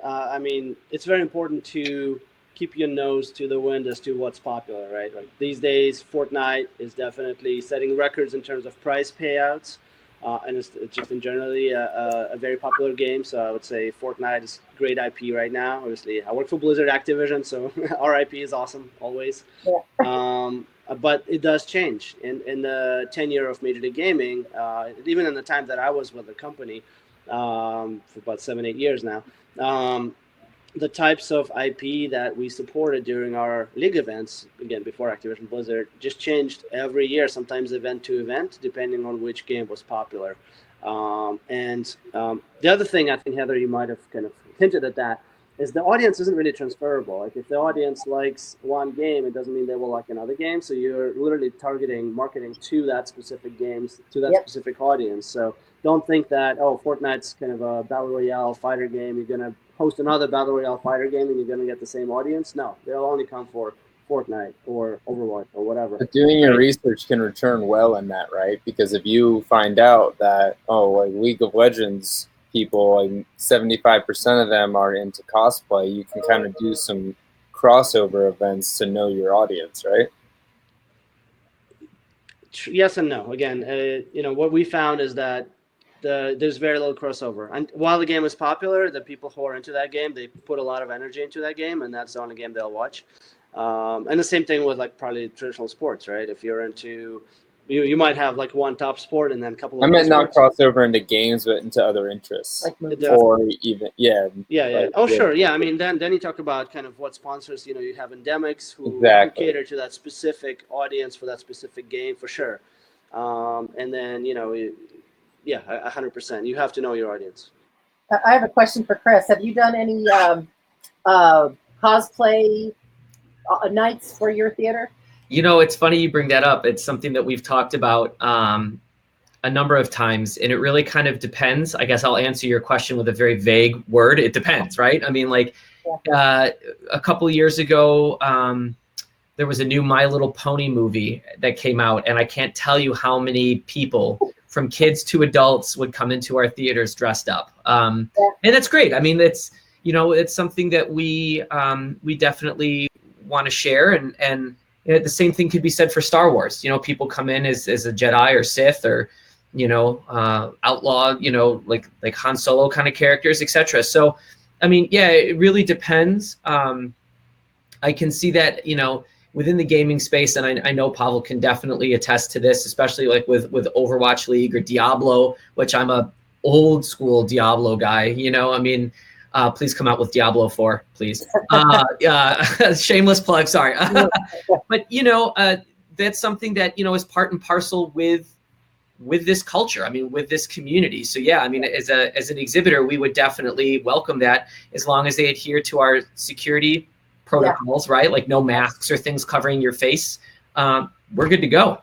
it's very important to keep your nose to the wind as to what's popular, right? These days, Fortnite is definitely setting records in terms of prize payouts. And it's just in generally a very popular game. So I would say Fortnite is great IP right now. Obviously, I work for Blizzard Activision, so our IP is awesome always. Yeah. But it does change. In the tenure of Major League Gaming, even in the time that I was with the company for about 7-8 years now, the types of IP that we supported during our league events, again, before Activision Blizzard, just changed every year, sometimes event to event, depending on which game was popular. The other thing, I think, Heather, you might have kind of hinted at that, is the audience isn't really transferable. If the audience likes one game, it doesn't mean they will like another game. So you're literally targeting marketing to that specific games, to that specific audience. So don't think that, Fortnite's kind of a Battle Royale fighter game. You're going to host another Battle Royale fighter game and you're going to get the same audience. No, they'll only come for Fortnite or Overwatch or whatever. But doing your research can return well in that, right? Because if you find out that, League of Legends people, 75% of them are into cosplay, you can kind of do some crossover events to know your audience, right? Yes and no. Again, what we found is that there's very little crossover. And while the game is popular, the people who are into that game, they put a lot of energy into that game, and that's the only game they'll watch. And the same thing with probably traditional sports, right? If you're into, you might have one top sport and then a couple of. I meant not crossover into games, but into other interests, or even Sure, yeah. Then you talk about kind of what sponsors. You have endemics who cater to that specific audience for that specific game, for sure. And then 100%. You have to know your audience. I have a question for Chris. Have you done any cosplay nights for your theater? It's funny you bring that up. It's something that we've talked about a number of times, and it really kind of depends. I guess I'll answer your question with a very vague word. It depends, right? A couple of years ago, there was a new My Little Pony movie that came out, and I can't tell you how many people, from kids to adults, would come into our theaters dressed up. And that's great. it's something that we definitely want to share. And the same thing could be said for Star Wars. People come in as a Jedi or Sith or, outlaw, like Han Solo kind of characters, etc. So, I mean, yeah, it really depends. I can see that, within the gaming space, and I know Pavel can definitely attest to this, especially like with Overwatch League or Diablo, which I'm a old school Diablo guy. I mean, please come out with Diablo 4, please. Shameless plug, sorry. But that's something that is part and parcel with this culture. I mean, with this community. So yeah, I mean, as an exhibitor, we would definitely welcome that, as long as they adhere to our security protocols, right? Like no masks or things covering your face. We're good to go.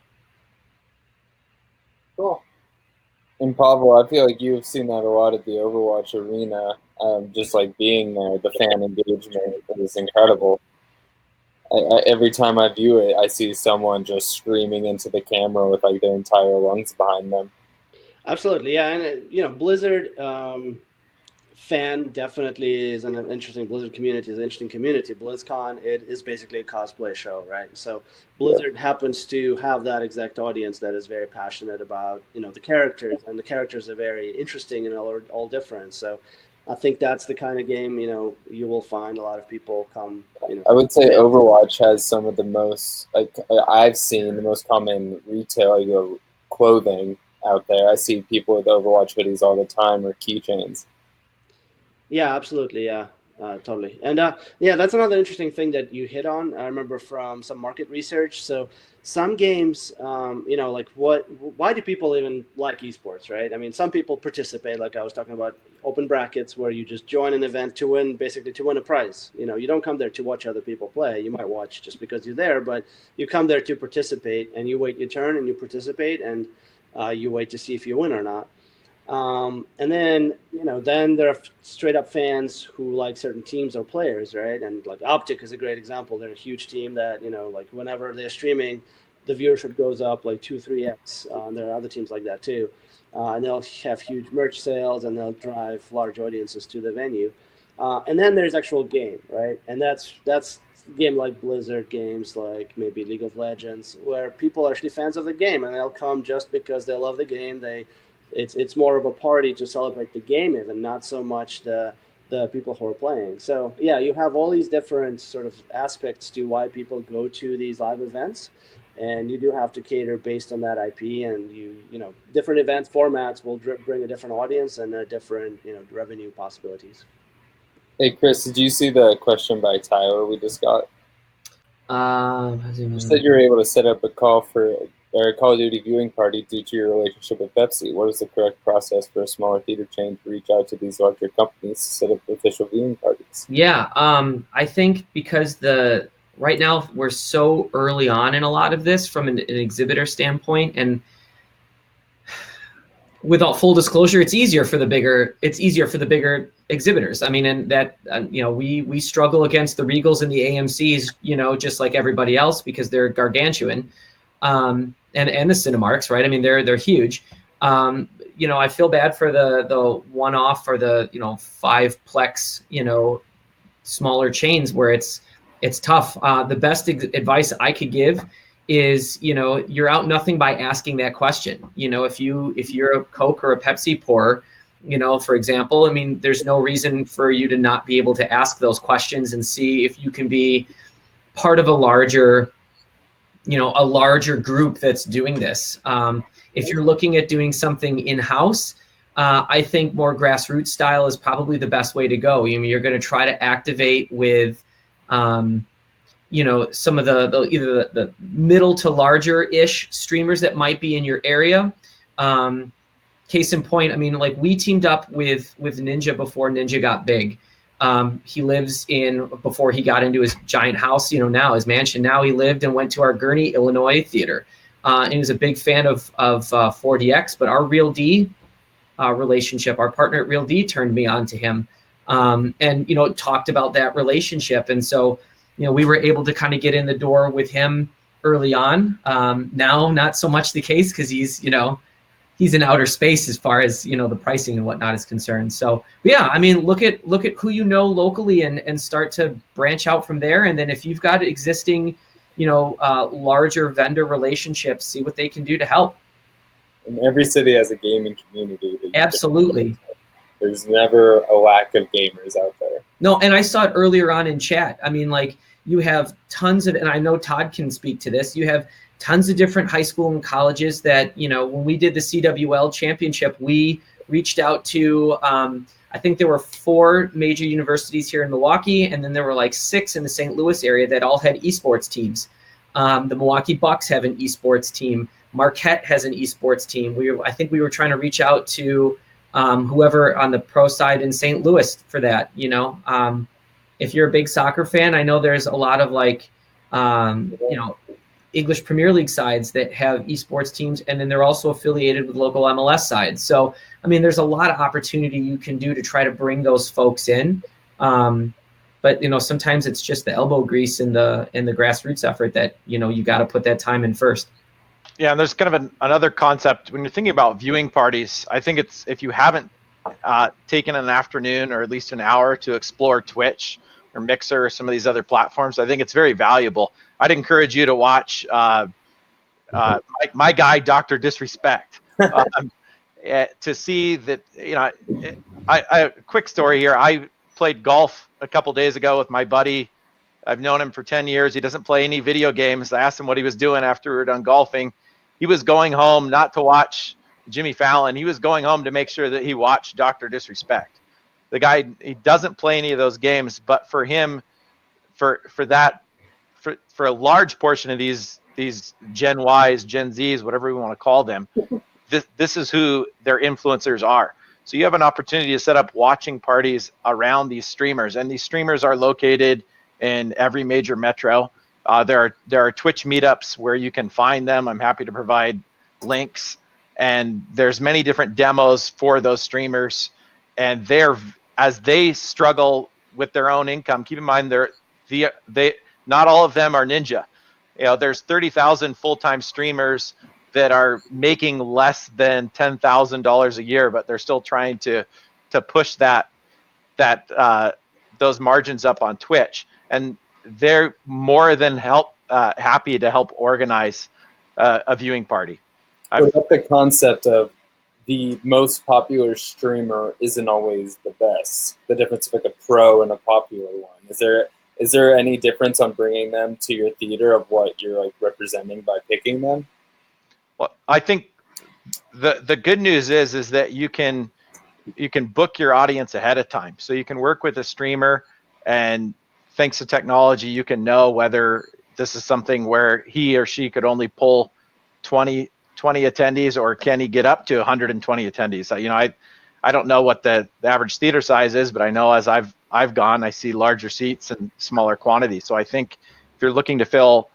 Cool. And Pavel, I feel like you've seen that a lot at the Overwatch arena. Just like being there, the fan engagement is incredible. Every time I view it, I see someone just screaming into the camera with like their entire lungs behind them. Absolutely, yeah, and Blizzard fan definitely is an interesting. Blizzard community is an interesting community. BlizzCon, it is basically a cosplay show, right? So Blizzard happens to have that exact audience that is very passionate about the characters, and the characters are very interesting and all different. So I think that's the kind of game you will find a lot of people come. I would say Overwatch has some of the most, like I've seen the most common retail clothing out there. I see people with Overwatch hoodies all the time or keychains. Yeah, absolutely. Yeah, totally. And that's another interesting thing that you hit on. I remember from some market research. So some games, like why do people even like esports, right? I mean, some people participate, like I was talking about, open brackets, where you just join an event to win a prize. You don't come there to watch other people play. You might watch just because you're there, but you come there to participate, and you wait your turn and you participate, and you wait to see if you win or not. And then there are straight up fans who like certain teams or players, right? And like Optic is a great example. They're a huge team that, like whenever they're streaming, the viewership goes up like 2-3x. There are other teams like that too. And they'll have huge merch sales, and they'll drive large audiences to the venue. And then there's actual game, right? And that's game like Blizzard, games like maybe League of Legends, where people are actually fans of the game, and they'll come just because they love the game. It's more of a party to celebrate the game, even not so much the people who are playing. So yeah, you have all these different sort of aspects to why people go to these live events, and you do have to cater based on that IP, and different event formats will bring a different audience and a different revenue possibilities. Hey Chris, did you see the question by Tyler we just got? You said you were able to set up a Call of Duty viewing party due to your relationship with Pepsi. What is the correct process for a smaller theater chain to reach out to these larger companies to set up official viewing parties? Yeah, I think because right now we're so early on in a lot of this from an exhibitor standpoint, and without full disclosure, it's easier for the bigger exhibitors. I mean, and that we struggle against the Regals and the AMCs, just like everybody else, because they're gargantuan. And the Cinemarks, right? I mean, they're huge. I feel bad for the one-off or the 5-plex, smaller chains where it's tough. The best advice I could give is, you're out nothing by asking that question. If you're a Coke or a Pepsi pourer, for example, I mean, there's no reason for you to not be able to ask those questions and see if you can be part of a larger group that's doing this. If you're looking at doing something in-house, I think more grassroots style is probably the best way to go. You're going to try to activate with, some of either the middle to larger-ish streamers that might be in your area. Case in point, I mean, like we teamed up with Ninja before Ninja got big. He lives before he got into his giant house, now his mansion. Now he lived and went to our Gurney, Illinois theater. And he was a big fan of 4DX, but our Real D relationship, our partner at Real D turned me on to him, and, talked about that relationship. And so, we were able to kind of get in the door with him early on. Now, not so much the case, because he's, he's in outer space as far as, you know, the pricing and whatnot is concerned. So yeah, I mean, look at who you know locally and start to branch out from there. And then if you've got existing, you know, larger vendor relationships, see what they can do to help. And every city has a gaming community. Absolutely. There's never a lack of gamers out there. No, and I saw it earlier on in chat. I mean, like, you have tons of, and I know Todd can speak to this, you have tons of different high school and colleges that, you know, when we did the CWL championship, we reached out to, I think there were 4 major universities here in Milwaukee, and then there were like 6 in the St. Louis area that all had esports teams. The Milwaukee Bucks have an esports team. Marquette has an esports team. I think we were trying to reach out to whoever on the pro side in St. Louis for that, you know. If you're a big soccer fan, I know there's a lot of like, you know, English Premier League sides that have esports teams, and then they're also affiliated with local MLS sides. So, I mean, there's a lot of opportunity you can do to try to bring those folks in. But, you know, sometimes it's just the elbow grease in the grassroots effort that, you know, you got to put that time in first. Yeah, and there's kind of another concept when you're thinking about viewing parties. I think it's, if you haven't taken an afternoon or at least an hour to explore Twitch or Mixer or some of these other platforms, I think it's very valuable. I'd encourage you to watch my guy, Dr. Disrespect, to see that, you know, I quick story here. I played golf a couple days ago with my buddy. I've known him for 10 years. He doesn't play any video games. I asked him what he was doing after we were done golfing. He was going home not to watch Jimmy Fallon. He was going home to make sure that he watched Dr. Disrespect. The guy, he doesn't play any of those games, but for him, for a large portion of these Gen Ys, Gen Zs, whatever we want to call them, this is who their influencers are. So you have an opportunity to set up watching parties around these streamers, and these streamers are located in every major metro. There are Twitch meetups where you can find them. I'm happy to provide links, and there's many different demos for those streamers, and as they struggle with their own income, keep in mind they not all of them are ninja. You know, there's 30,000 full-time streamers that are making less than $10,000 a year, but they're still trying to push those margins up on Twitch, and they're more than happy to help organize a viewing party. What about the concept of the most popular streamer isn't always the best? The difference of like a pro and a popular one. Is there any difference on bringing them to your theater of what you're like representing by picking them? Well, I think the good news is that you can book your audience ahead of time. So you can work with a streamer, and thanks to technology, you can know whether this is something where he or she could only pull 20 attendees, or can he get up to 120 attendees? So, you know, I don't know what the average theater size is, but I know as I've gone, I see larger seats and smaller quantities. So I think if you're looking to fill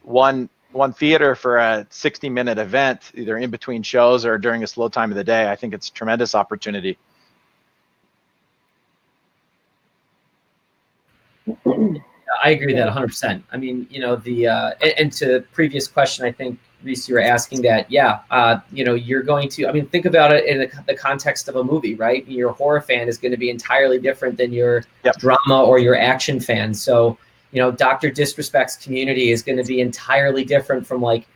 one theater for a 60-minute event, either in between shows or during a slow time of the day, I think it's a tremendous opportunity. I agree with that 100%. I mean, you know, and to previous question, I think, Reese, you were asking that, you know, you're going to, I mean, think about it in the context of a movie, right? Your horror fan is going to be entirely different than your drama or your action fan. So, you know, Dr. Disrespect's community is going to be entirely different from like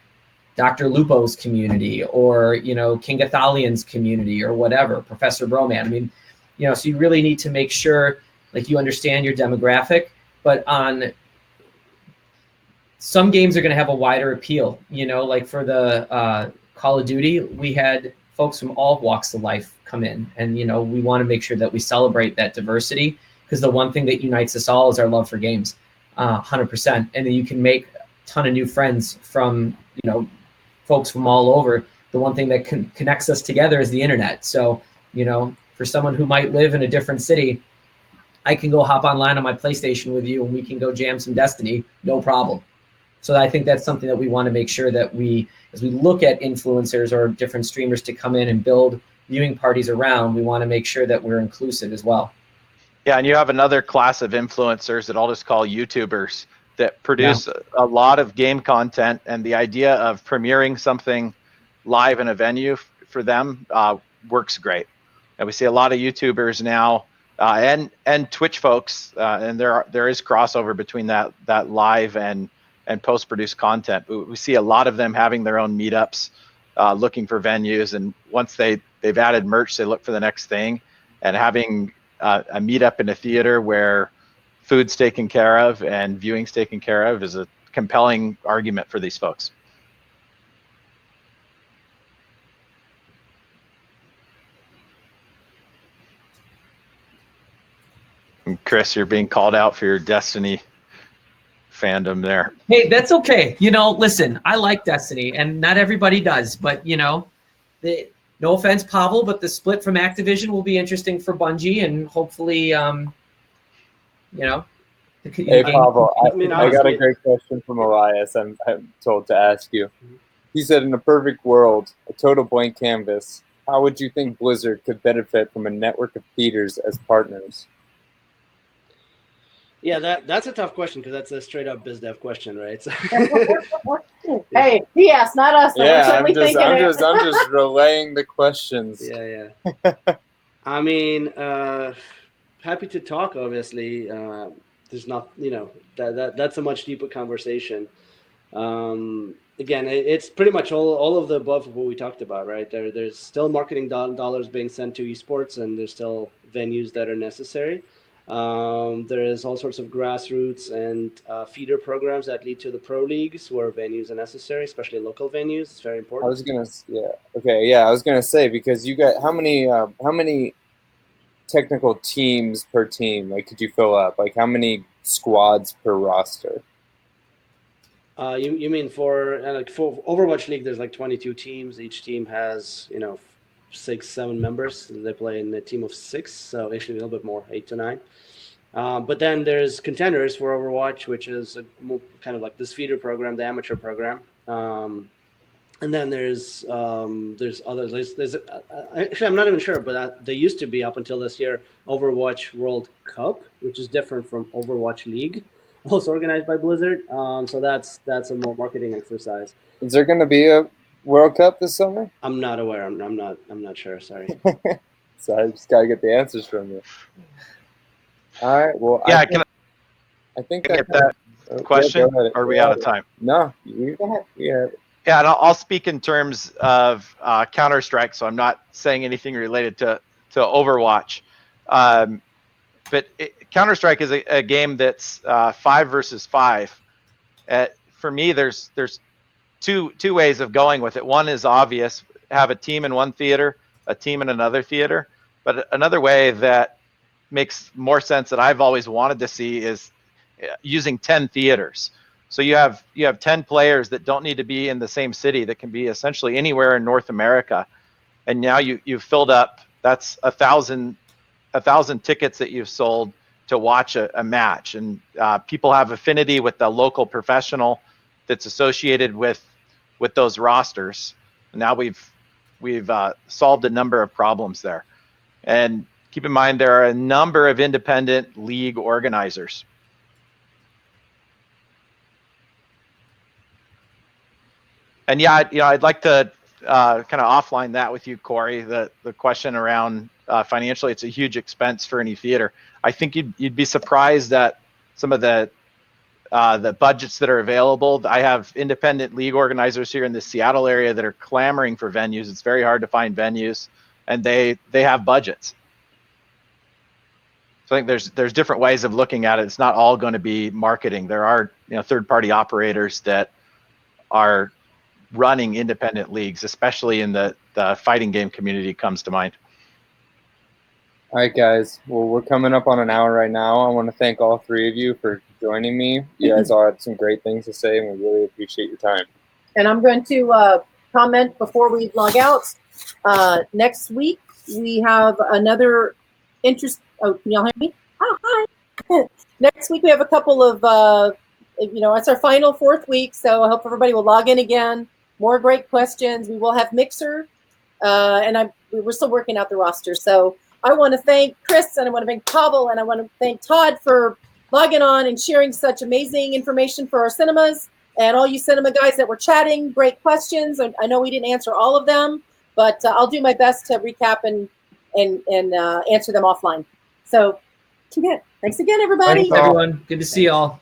Dr. Lupo's community, or, you know, King Athalian's community, or whatever, Professor Broman. I mean, you know, so you really need to make sure like you understand your demographic, but on some games are going to have a wider appeal, you know, like for the Call of Duty, we had folks from all walks of life come in, and, you know, we want to make sure that we celebrate that diversity, because the one thing that unites us all is our love for games, 100%. And then you can make a ton of new friends from, you know, folks from all over. The one thing that connects us together is the internet. So, you know, for someone who might live in a different city, I can go hop online on my PlayStation with you, and we can go jam some Destiny, no problem. So I think that's something that we want to make sure that as we look at influencers or different streamers to come in and build viewing parties around, we want to make sure that we're inclusive as well. Yeah, and you have another class of influencers that I'll just call YouTubers that produce a lot of game content, and the idea of premiering something live in a venue for them works great. And we see a lot of YouTubers now and Twitch folks, and there is crossover between that live and post-produced content. We see a lot of them having their own meetups, looking for venues, and once they've added merch, they look for the next thing. And having a meetup in a theater where food's taken care of and viewing's taken care of is a compelling argument for these folks. And Chris, you're being called out for your Destiny fandom there. Hey, that's okay. You know, listen, I like Destiny, and not everybody does, but you know, no offense, Pavel, but the split from Activision will be interesting for Bungie, and hopefully, you know. Hey, Pavel, I got a honestly, great question from Elias. I'm told to ask you. He said, in a perfect world, a total blank canvas, how would you think Blizzard could benefit from a network of theaters as partners? Yeah, that's a tough question because that's a straight up biz dev question, right? So, Hey, he asked, not us. So we're Yeah, certainly thinking I'm it. just relaying the questions. yeah. I mean, happy to talk. Obviously, there's not, you know, that's a much deeper conversation. Again, it's pretty much all of the above of what we talked about, right? There's still marketing dollars being sent to esports, and there's still venues that are necessary. There is all sorts of grassroots and feeder programs that lead to the pro leagues where venues are necessary, especially local venues. It's very important. I was gonna say, because you got how many technical teams per team? Like, could you fill up? Like, how many squads per roster? You mean for Overwatch League? There's like 22 teams. Each team has 6-7 members. They play in a team of 6, so actually a little bit more, 8 to 9. But then there's contenders for Overwatch, which is kind of like this feeder program, the amateur program. And then there's others. There's actually, I'm not even sure, but they used to be, up until this year, Overwatch World Cup, which is different from Overwatch League, also organized by Blizzard. So that's a more marketing exercise. Is there going to be a World Cup this summer? I'm not aware. I'm not sure. Sorry. So I just gotta get the answers from you. All right. Well, Yeah, I think I get that question, or are we out of time? No, you go ahead. Yeah. Yeah, and I'll speak in terms of Counter-Strike, so I'm not saying anything related to Overwatch. But Counter-Strike is a game that's 5 versus 5. For me, there's two ways of going with it. One is obvious: have a team in one theater, a team in another theater. But another way that makes more sense, that I've always wanted to see, is using 10 theaters. So you have 10 players that don't need to be in the same city, that can be essentially anywhere in North America. And now you've filled up, that's 1,000 tickets that you've sold to watch a match. And people have affinity with the local professional that's associated with those rosters. And now we've solved a number of problems there. And keep in mind, there are a number of independent league organizers. And yeah, I'd like to kind of offline that with you, Corey. The question around financially, it's a huge expense for any theater. I think you'd be surprised at some of the budgets that are available. I have independent league organizers here in the Seattle area that are clamoring for venues. It's very hard to find venues, and they have budgets. So I think there's different ways of looking at it. It's not all going to be marketing. There are third-party operators that are running independent leagues, especially in the fighting game community comes to mind. All right, guys. Well, we're coming up on an hour right now. I want to thank all 3 of you for joining me. You guys all had some great things to say, and we really appreciate your time. And I'm going to comment before we log out. Next week, we have another interest. Oh, can y'all hear me? Oh, hi. Next week, we have a couple of, it's our final 4th week, so I hope everybody will log in again. More great questions. We will have Mixer, and we're still working out the roster. So I want to thank Chris, and I want to thank Pavel, and I want to thank Todd for logging on and sharing such amazing information for our cinemas, and all you cinema guys that were chatting. Great questions. I know we didn't answer all of them, but I'll do my best to recap and answer them offline. So, thanks again, everybody. Thanks, everyone. Good to see y'all.